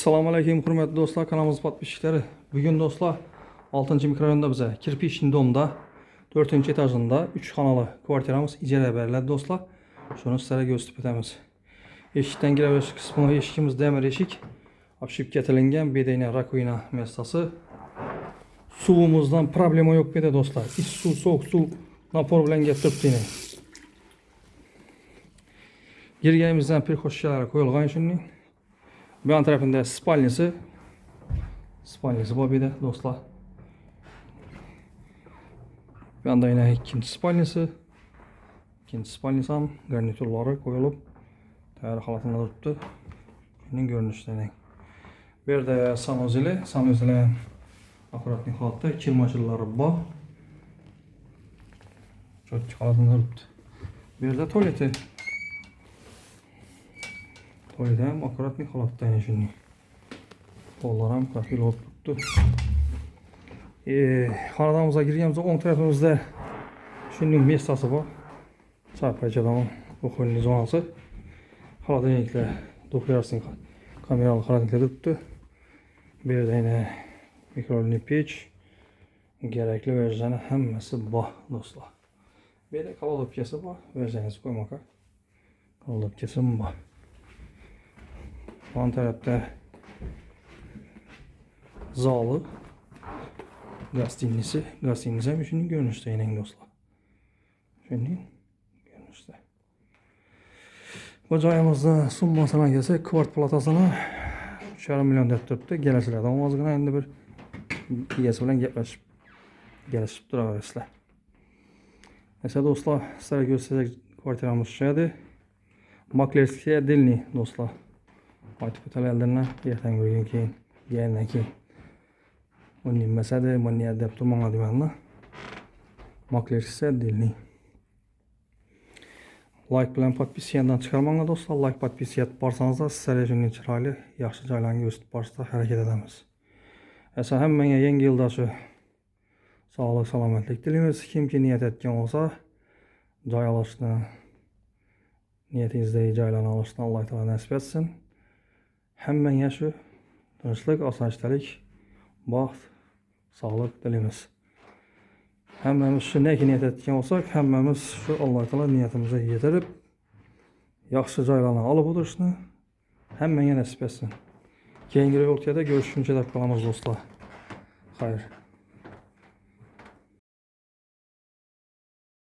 Assalomu alaykum hurmatli do'stlar, kanalimiz podpисchiklari. Bugun do'stlar 6-mikrorayonda bize kirpichli domda 4-etajında 3 xonalı kvartiramiz ijaraga beriladi do'stlar. Shuni sizlarga ko'rsatib o'tamiz. Eshikdan kirish qismi eshigimiz demir eshik. Obshib ketilingan bedayna rakovina mestasi. Suvimizdan problema yo'q bu yerda do'stlar. Issiq suv, sovuq suv napor bilan kelib turibdi. Girganimizdan prixoshchalar qo'yilgan shunday. Bu yan tarafında spalnisi bu bir de dostlar. Bu yanda yine ikinci spalnisi ham garnitürleri koyulup tayyor holatida turibdi. Buning görünüşleri. Bu yerda sanuzeli akkuratli holatda kirmachilari bor. Cho'tki holatida turibdi. Bu yerda tualeti. Tuvaleti ham akkuratli holatda yana shunday. Pollar ham kafil olib turibdi. Xonadonimizga kirganimizda o'ng tarafimizda shunday mestasi bor. Chapaychadan o'xolni zonasi. Xolodilniklar, do'xtirasining kamerali xolodilniklar turibdi. Bu yerda yana mikro'lni pech, kerakli versiyoni hammasi bor do'stlar. Bu yerda kolodobkasi bor, versiyonasi qo'ymoqqa. Kolodobkasi bor. Yan tarafta zalı, gaztinisi hem şunun görünüşte yine dostlar. Şunun görünüşte. Bu joyimizda summasına gelsek, kvart platasını 3,5 milyon deb turibdi. Kelasizlardan ozgina endi bir egasi bilan gaplashib turaverasizlar. Esa do'stlar, sizlarga ko'rsatak kvartiramiz shu edi. Maklerskiy отдельный do'stlar. Aytib o'talardan ertaga bo'lgan keyin Onun mesela manya deb turmanga demanmi? Maklerskiy отдельный. Like bilan podpisiyatdan chiqarmanglar do'stlar. Like podpisiyat borsanızlar sizlarga shunday chiroyli, yaxshi joylarni ko'rsatib borishga harakat etamiz. Esa hammaga yangi yilda shu sog'lik, salomatlik tilaymiz. Kimki niyat etgan bo'lsa, joy olishni, niyatingizdagi joylarni olishni Alloh taolo nasib etsin. Hammaga shu tinchlik, osoyishtalik, baxt, sağlık dilimiz. Hammamiz shu niyat etgan olsak, hammamiz shu Alloh taolo niyatimizga yetirib, yaxshi joylarni olib o'tirishni hammaga nasib etsin. Keyingi videoda görüşünce deb qolamiz do'stlar. Xayr.